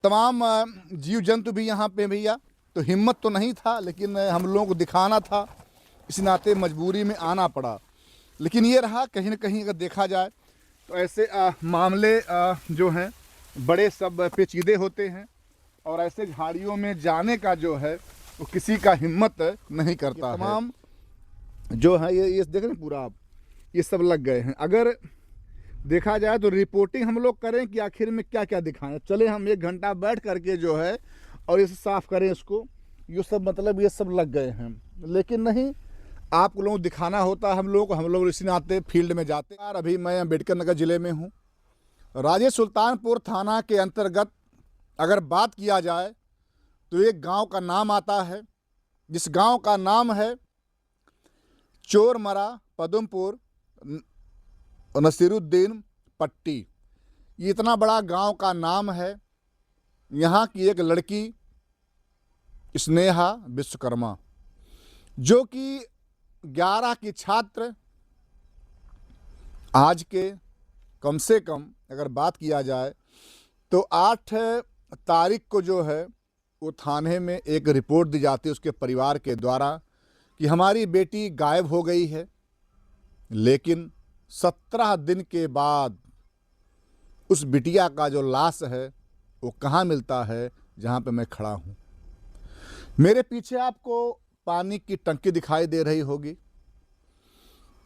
तमाम जीव जंतु भी यहाँ पे भैया। तो हिम्मत तो नहीं था, लेकिन हम लोगों को दिखाना था, इस नाते मजबूरी में आना पड़ा। लेकिन ये रहा, कहीं ना कहीं अगर देखा जाए तो ऐसे मामले जो हैं बड़े सब पेचीदे होते हैं, और ऐसे झाड़ियों में जाने का जो है वो किसी का हिम्मत नहीं करता है। तमाम जो है ये देख रहे हैं पूरा आप, ये सब लग गए हैं। अगर देखा जाए तो रिपोर्टिंग हम लोग करें कि आखिर में क्या क्या दिखाएं, चले हम 1 घंटा बैठ करके जो है और इसे साफ करें इसको, ये सब मतलब ये सब लग गए हैं। लेकिन नहीं, आप लोगों को दिखाना होता है हम लोग इसी नाते फील्ड में जाते हैं। यार अभी मैं अम्बेडकर नगर ज़िले में हूँ। राजे सुल्तानपुर थाना के अंतर्गत अगर बात किया जाए तो एक गांव का नाम आता है, जिस गांव का नाम है चोरमरा पदमपुर नसीरुद्दीन पट्टी। ये इतना बड़ा गांव का नाम है। यहाँ की एक लड़की स्नेहा विश्वकर्मा, जो कि 11 की छात्र, आज के कम से कम अगर बात किया जाए तो 8 तारीख को जो है वो थाने में एक रिपोर्ट दी जाती है उसके परिवार के द्वारा कि हमारी बेटी गायब हो गई है। लेकिन 17 दिन के बाद उस बिटिया का जो लाश है वो कहाँ मिलता है, जहाँ पे मैं खड़ा हूँ। मेरे पीछे आपको पानी की टंकी दिखाई दे रही होगी।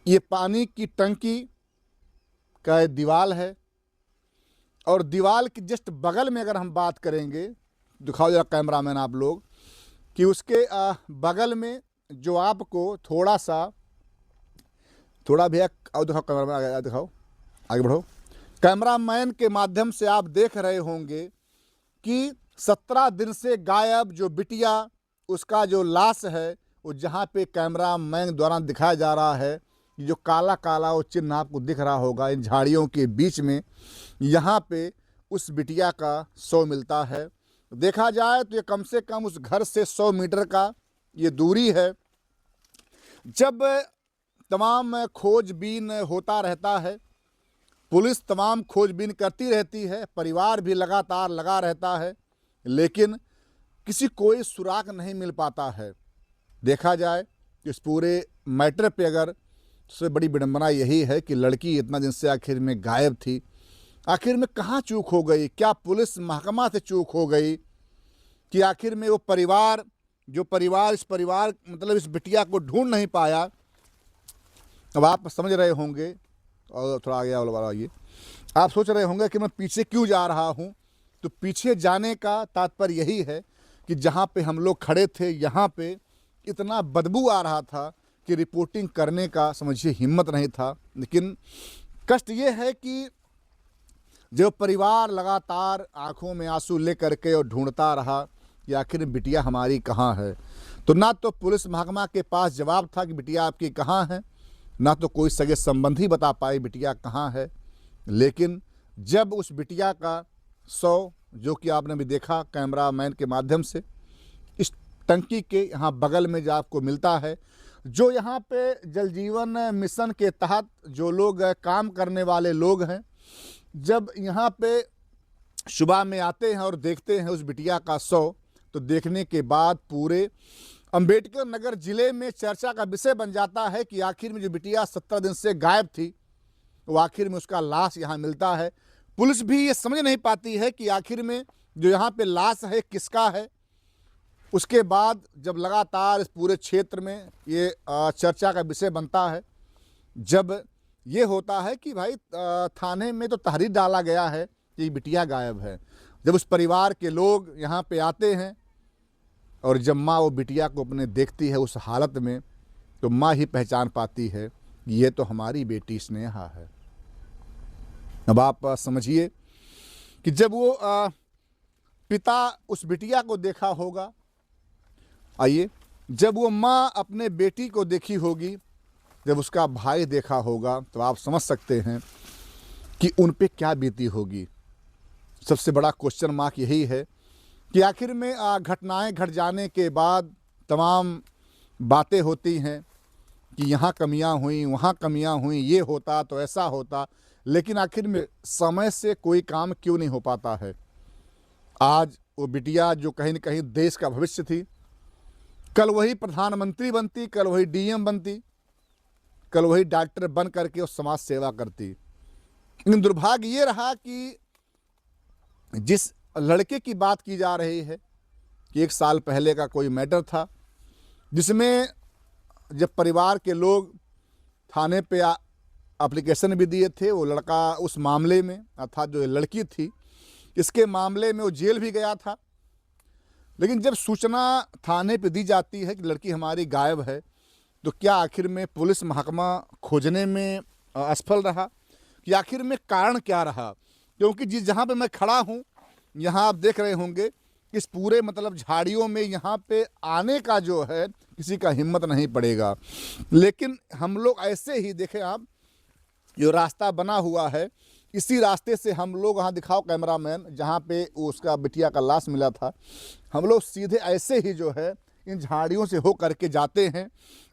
ये पानी की टंकी का एक दीवार है, और दीवार के जस्ट बगल में अगर हम बात करेंगे, दिखाओ जरा कैमरामैन आप लोग, कि उसके बगल में जो आपको थोड़ा भैया आओ दिखाओ, कैमरामैन आगे दिखाओ, आगे बढ़ो। कैमरामैन के माध्यम से आप देख रहे होंगे कि 17 दिन से गायब जो बिटिया, उसका जो लाश है वो जहाँ पे कैमरामैन द्वारा दिखाया जा रहा है, जो काला काला वो चिन्ह आपको दिख रहा होगा इन झाड़ियों के बीच में, यहाँ पे उस बिटिया का शव मिलता है। देखा जाए तो ये कम से कम उस घर से 100 मीटर का ये दूरी है। जब तमाम खोजबीन होता रहता है, पुलिस तमाम खोजबीन करती रहती है, परिवार भी लगातार लगा रहता है, लेकिन किसी कोई सुराग नहीं मिल पाता है। देखा जाए इस पूरे मैटर पे अगर सबसे बड़ी विडंबना यही है कि लड़की इतना दिन से आखिर में गायब थी। आखिर में कहाँ चूक हो गई? क्या पुलिस महकमा से चूक हो गई कि आखिर में वो परिवार मतलब इस बिटिया को ढूंढ नहीं पाया? अब आप समझ रहे होंगे, और थोड़ा आगे आइए, आप सोच रहे होंगे कि मैं पीछे क्यों जा रहा हूँ। तो पीछे जाने का तात्पर्य यही है कि जहाँ पे हम लोग खड़े थे, यहाँ पे इतना बदबू आ रहा था कि रिपोर्टिंग करने का समझिए हिम्मत नहीं था। लेकिन कष्ट ये है कि जो परिवार लगातार आंखों में आंसू ले करके और ढूंढता रहा कि आखिर बिटिया हमारी कहाँ है। तो ना तो पुलिस महकमा के पास जवाब था कि बिटिया आपकी कहाँ है, ना तो कोई सगे संबंधी बता पाए बिटिया कहाँ है। लेकिन जब उस बिटिया का शव, जो कि आपने भी देखा कैमरामैन के माध्यम से, इस टंकी के यहाँ बगल में जो आपको मिलता है, जो यहाँ पे जल जीवन मिशन के तहत जो लोग काम करने वाले लोग हैं, जब यहाँ पे सुबह में आते हैं और देखते हैं उस बिटिया का शव, तो देखने के बाद पूरे अम्बेडकर नगर जिले में चर्चा का विषय बन जाता है कि आखिर में जो बिटिया 17 दिन से गायब थी, वो आखिर में उसका लाश यहाँ मिलता है। पुलिस भी ये समझ नहीं पाती है कि आखिर में जो यहाँ पे लाश है किसका है। उसके बाद जब लगातार इस पूरे क्षेत्र में ये चर्चा का विषय बनता है, जब ये होता है कि भाई थाने में तो तहरीर डाला गया है कि बिटिया गायब है। जब उस परिवार के लोग यहाँ पे आते हैं और जब माँ वो बिटिया को अपने देखती है उस हालत में, तो माँ ही पहचान पाती है ये तो हमारी बेटी स्नेहा है। अब आप समझिए कि जब वो पिता उस बिटिया को देखा होगा, आइए, जब वो माँ अपने बेटी को देखी होगी, जब उसका भाई देखा होगा, तो आप समझ सकते हैं कि उन पे क्या बीती होगी। सबसे बड़ा क्वेश्चन मार्क यही है कि आखिर में घटनाएं घट जाने के बाद तमाम बातें होती हैं कि यहाँ कमियां हुई, वहाँ कमियां हुई, ये होता तो ऐसा होता, लेकिन आखिर में समय से कोई काम क्यों नहीं हो पाता है। आज वो बिटिया जो कहीं न कहीं देश का भविष्य थी, कल वही प्रधानमंत्री बनती, कल वही डीएम बनती, कल वही डॉक्टर बन करके वो समाज सेवा करती। लेकिन दुर्भाग्य ये रहा कि जिस लड़के की बात की जा रही है कि 1 साल पहले का कोई मैटर था, जिसमें जब परिवार के लोग थाने पे एप्लीकेशन भी दिए थे, वो लड़का उस मामले में अर्थात जो लड़की थी इसके मामले में वो जेल भी गया था। लेकिन जब सूचना थाने पे दी जाती है कि लड़की हमारी गायब है, तो क्या आखिर में पुलिस महकमा खोजने में असफल रहा कि आखिर में कारण क्या रहा? क्योंकि जिस जहाँ पे मैं खड़ा हूँ, यहाँ आप देख रहे होंगे इस पूरे मतलब झाड़ियों में यहाँ पे आने का जो है किसी का हिम्मत नहीं पड़ेगा। लेकिन हम लोग ऐसे ही देखें, आप जो रास्ता बना हुआ है इसी रास्ते से हम लोग, वहाँ दिखाओ कैमरामैन, जहाँ पे उसका बिटिया का लाश मिला था, हम लोग सीधे ऐसे ही जो है इन झाड़ियों से हो करके जाते हैं।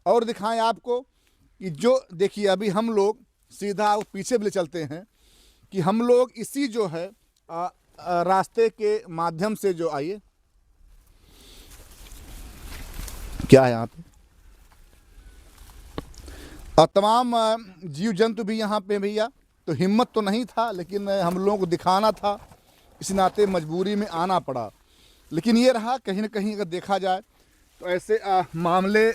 और दिखाएं आपको कि जो देखिए अभी हम लोग सीधा पीछे भी ले चलते हैं कि हम लोग इसी जो है रास्ते के माध्यम से जो, आइए क्या है यहाँ पे, और तमाम जीव जंतु भी यहाँ पे भैया। तो हिम्मत तो नहीं था, लेकिन हम लोगों को दिखाना था, इस नाते मजबूरी में आना पड़ा। लेकिन ये रहा कहीं न कहीं अगर देखा जाए तो ऐसे मामले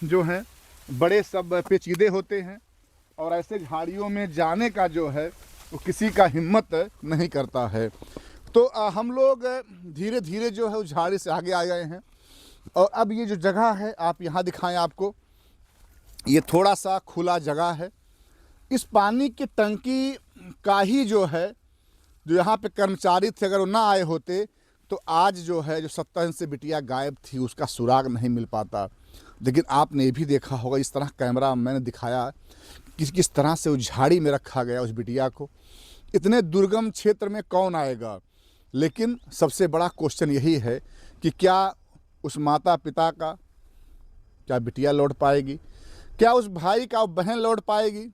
जो हैं बड़े सब पेचीदे होते हैं, और ऐसे झाड़ियों में जाने का जो है वो किसी का हिम्मत नहीं करता है। तो हम लोग धीरे धीरे जो है उस झाड़ी से आगे आ गए हैं। और अब ये जो जगह है आप यहाँ दिखाएं आपको, ये थोड़ा सा खुला जगह है। इस पानी की टंकी का ही जो है, जो यहाँ पे कर्मचारी थे, अगर वो ना आए होते तो आज जो है जो 17 दिन से बिटिया गायब थी उसका सुराग नहीं मिल पाता। लेकिन आपने ये भी देखा होगा, इस तरह कैमरा मैंने दिखाया किस तरह से उस झाड़ी में रखा गया उस बिटिया को। इतने दुर्गम क्षेत्र में कौन आएगा? लेकिन सबसे बड़ा क्वेश्चन यही है कि क्या उस माता पिता का, क्या बिटिया लौट पाएगी? क्या उस भाई का बहन लौट पाएगी?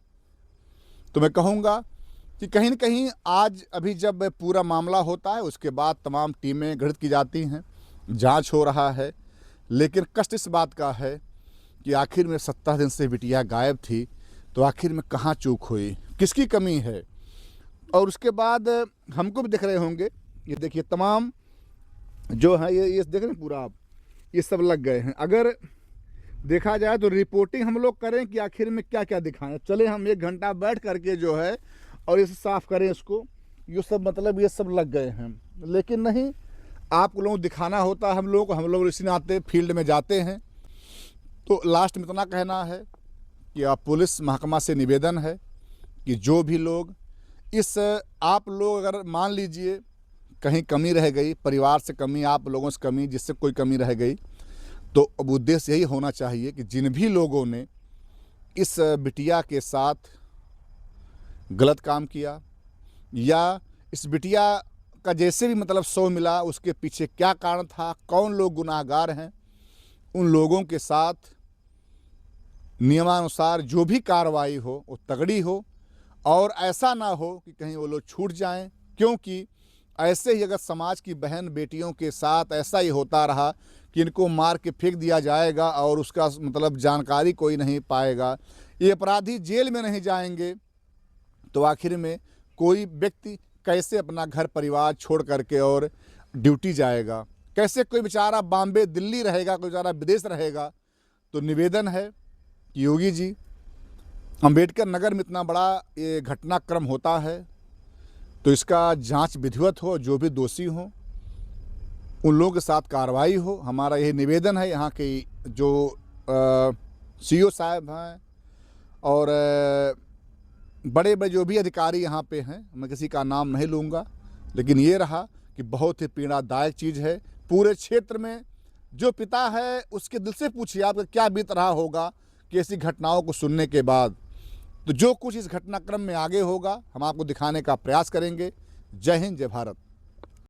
तो मैं कहूँगा कि कहीं न कहीं आज अभी जब पूरा मामला होता है उसके बाद तमाम टीमें गठित की जाती हैं, जांच हो रहा है। लेकिन कष्ट इस बात का है कि आखिर में 17 दिन से बिटिया गायब थी, तो आखिर में कहाँ चूक हुई, किसकी कमी है? और उसके बाद हमको भी दिख रहे होंगे, ये देखिए तमाम जो है ये देख रहे हैं पूरा आप, ये सब लग गए हैं। अगर देखा जाए तो रिपोर्टिंग हम लोग करें कि आखिर में क्या क्या दिखाएं, चले हम 1 घंटा बैठ करके जो है और इसे साफ़ करें इसको, ये सब मतलब ये सब लग गए हैं। लेकिन नहीं, आप लोगों को दिखाना होता है हम लोग इसी नाते फील्ड में जाते हैं। तो लास्ट में इतना कहना है कि आप पुलिस महकमा से निवेदन है कि जो भी लोग आप लोग अगर मान लीजिए कहीं कमी रह गई, परिवार से कमी, आप लोगों से कमी, जिससे कोई कमी रह गई, तो अब उद्देश्य यही होना चाहिए कि जिन भी लोगों ने इस बिटिया के साथ गलत काम किया या इस बिटिया का जैसे भी मतलब शव मिला उसके पीछे क्या कारण था, कौन लोग गुनाहगार हैं, उन लोगों के साथ नियमानुसार जो भी कार्रवाई हो वो तगड़ी हो, और ऐसा ना हो कि कहीं वो लोग छूट जाएं। क्योंकि ऐसे ही अगर समाज की बहन बेटियों के साथ ऐसा ही होता रहा कि इनको मार के फेंक दिया जाएगा और उसका मतलब जानकारी कोई नहीं पाएगा, ये अपराधी जेल में नहीं जाएंगे, तो आखिर में कोई व्यक्ति कैसे अपना घर परिवार छोड़ करके और ड्यूटी जाएगा? कैसे कोई बेचारा बॉम्बे दिल्ली रहेगा, कोई बेचारा विदेश रहेगा? तो निवेदन है कि योगी जी, अंबेडकर नगर में इतना बड़ा ये घटनाक्रम होता है तो इसका जांच विधिवत हो, जो भी दोषी हों उन लोगों के साथ कार्रवाई हो। हमारा यही निवेदन है। यहाँ के जो सीईओ साहब हैं और बड़े बड़े जो भी अधिकारी यहाँ पे हैं, मैं किसी का नाम नहीं लूँगा, लेकिन ये रहा कि बहुत ही पीड़ादायक चीज़ है। पूरे क्षेत्र में जो पिता है उसके दिल से पूछिए आपका क्या बीत रहा होगा कि ऐसी घटनाओं को सुनने के बाद। तो जो कुछ इस घटनाक्रम में आगे होगा हम आपको दिखाने का प्रयास करेंगे। जय हिंद, जय भारत।